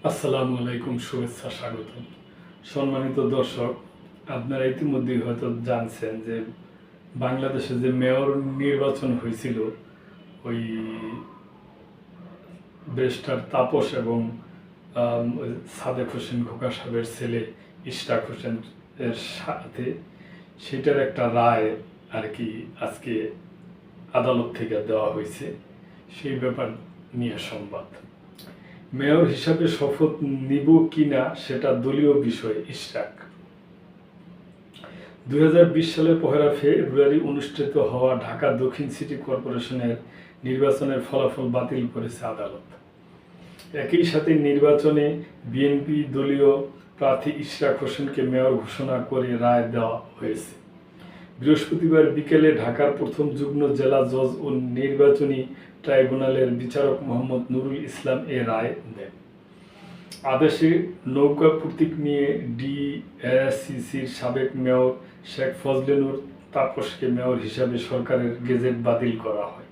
আসসালামু আলাইকুম, শুভেচ্ছা, স্বাগতম। সম্মানিত দর্শক, আপনারা ইতিমধ্যেই হয়তো জানছেন যে বাংলাদেশে যে মেয়র নির্বাচন হয়েছিল, ওই ব্যারিস্টার তাপস এবং ওই সাদেক হোসেন খোকা সাহেবের ছেলে ইশরাক হোসেন এর সাথে, সেটার একটা রায় আর কি আজকে আদালত থেকে দেওয়া হয়েছে। সেই ব্যাপার নিয়ে সংবাদ। মেয়র হিসাবে শপথ নিব কিনা সেটা দলীয় বিষয়। ইশরাক 2020 সালের 1 ফেব্রুয়ারি অনুষ্ঠিত হওয়া ঢাকা দক্ষিণ সিটি কর্পোরেশনের নির্বাচনের ফলাফল বাতিল করেছে আদালত। একই সাথে নির্বাচনে বিএনপি দলীয় প্রার্থী ইশরাক হোসেনকে মেয়র ঘোষণা করে রায় দেওয়া হয়েছে। বৃহস্পতিবার বিকেলে ঢাকার প্রথম যুগ্ম জেলা জজ ও নির্বাচনী ট্রাইব্যুনালের বিচারক মোহাম্মদ নুরুল ইসলাম এ রায় দেন। আদেশে নৌকা প্রতীক নিয়ে ডিএসসিসির সাবেক মেয়র শেখ ফজলেনুর তাপসকে মেয়র হিসাবে সরকারের গেজেট বাতিল করা হয়।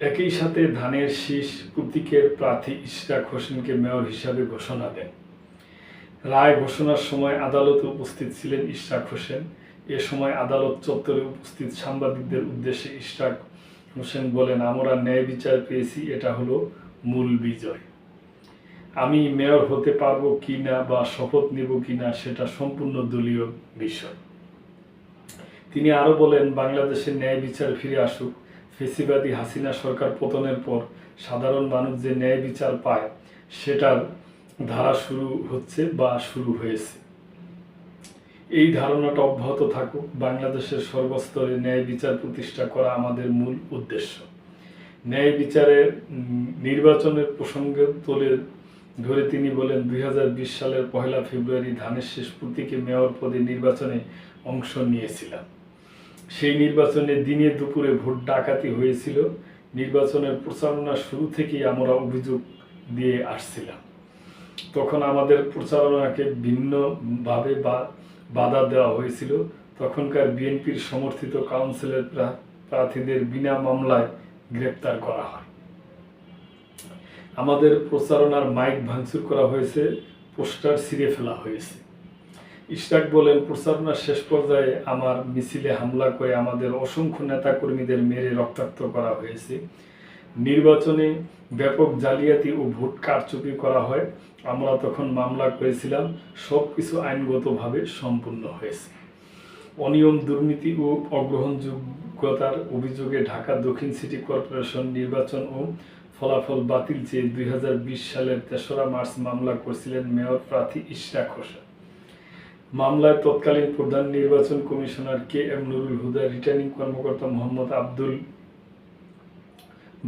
একই সাথে ধানের শীষ প্রতীকের প্রার্থী ইশরাক হোসেনকে মেয়র হিসাবে ঘোষণা দেন। রায় ঘোষণার সময় আদালতে উপস্থিত ছিলেন ইশরাক হোসেন। এ সময় আদালত চত্বরে উপস্থিত সাংবাদিকদের উদ্দেশ্যে ইশরাক হোসেন বলেন, আমরা ন্যায় বিচার পেয়েছি, এটা হলো মূল বিজয়। আমি মেয়র হতে পারবো কিনা বা শপথ নেব কিনা সেটা সম্পূর্ণ দলীয় বিষয়। তিনি আরো বলেন, বাংলাদেশের ন্যায় বিচার ফিরে আসুক। ফেসিবাদী হাসিনা সরকার পতনের পর সাধারণ মানুষ যে ন্যায় বিচার পায় সেটার ধারা শুরু হচ্ছে বা শুরু হয়েছে। এই ধারণাটা অব্যাহত থাকুক। বাংলাদেশের সর্বস্তরে ন্যায় বিচার প্রতিষ্ঠা করা আমাদের মূল উদ্দেশ্য। ন্যায় বিচারের নির্বাচনের প্রসঙ্গে ধরে তিনি বলেন, 2020 সালের 1 ফেব্রুয়ারি ধানের শীষ প্রতীকে মেয়র পদে নির্বাচনে অংশ নিয়েছিলাম। সেই নির্বাচনে দিনে দুপুরে ভোট ডাকাতি হয়েছিল। নির্বাচনের প্রচারণা শুরু থেকেই আমরা অভিযোগ দিয়ে আসছিলাম। তখন আমাদের প্রচারণাকে ভিন্নভাবে বাধা দেওয়া হয়েছিল। তখনকার বিএনপির সমর্থিত কাউন্সিলর প্রার্থীদের বিনা মামলায় গ্রেপ্তার করা হয়। আমাদের প্রচারণার মাইক ভাঙচুর করা হয়েছে, পোস্টার ছিঁড়ে ফেলা হয়েছে। ইশরাক বলেন, প্রচারণার শেষ পর্যায়ে আমার মিছিলে হামলা করে আমাদের অসংখ্য নেতাকর্মীদের মেরে রক্তাক্ত করা হয়েছে। নির্বাচনে ব্যাপক জালিয়াতি ও ভোট কারচুপি করা হয়। আমরা তখন মামলা করেছিলাম। সব কিছু আইনগতভাবে সম্পূর্ণ হয়েছে। অনিয়ম, দুর্নীতি ও অগ্রহণযোগ্যতার অভিযোগে ঢাকা দক্ষিণ সিটি কর্পোরেশন নির্বাচন ও ফলাফল বাতিল চেয়ে 2020 সালের 3রা মার্চ মামলা করেছিলেন মেয়র প্রার্থী ইশরাক হোসেন। মামলায় তৎকালীন প্রধান নির্বাচন commissioner KM Nurul Huda, returning কর্মকর্তা মোহাম্মদ আব্দুল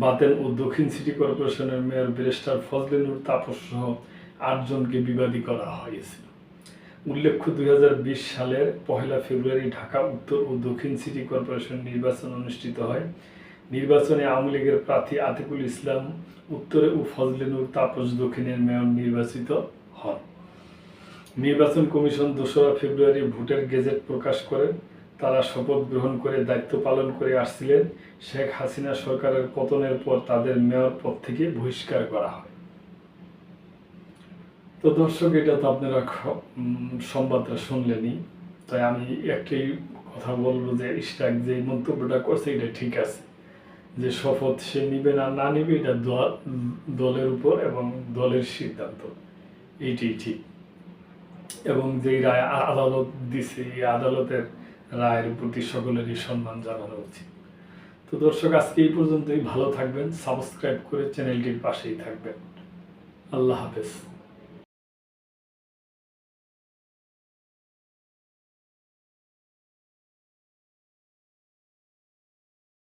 বাতেন ও দক্ষিণ সিটি কর্পোরেশনের মেয়র ব্যারিস্টার ফজলেনুর তাপস সহ 8 জনকে বিবাদী করা হয়েছিল। উল্লেখ্য, 2020 সালের 1 ফেব্রুয়ারি ঢাকা উত্তর ও দক্ষিণ সিটি কর্পোরেশন নির্বাচন অনুষ্ঠিত হয়। নির্বাচনে আওয়ামী লীগের প্রার্থী আতিকুল ইসলাম উত্তরে ও ফজলেনুর তাপস দক্ষিণের মেয়র নির্বাচিত হন। নির্বাচন কমিশন 2 ফেব্রুয়ারি ভোটের গেজেট প্রকাশ করেন। তারা শপথ গ্রহণ করে দায়িত্ব পালন করে আসছিলেন। শেখ হাসিনা সরকারের পতনের পর তাদের মেয়র পদ থেকে বহিষ্কার করা হয়। তো দর্শক, এটা তো আপনারা সংবাদটা শুনলেনই। তাই আমি একটাই কথা বলবো যে ইশরাক যে মন্তব্যটা করছে এটা ঠিক আছে, যে শপথ সে নিবে না নিবে এটা দলের উপর এবং দলের সিদ্ধান্ত, এইটাই ঠিক। এবং যেই রায় আদালত দিছে, এই আদালতের রায়ের প্রতি সকলেরই সম্মান জানানো উচিত। তো দর্শক, আজকে এই পর্যন্তই। ভালো থাকবেন, সাবস্ক্রাইব করে চ্যানেলটির পাশেই থাকবেন। আল্লাহ হাফেজ।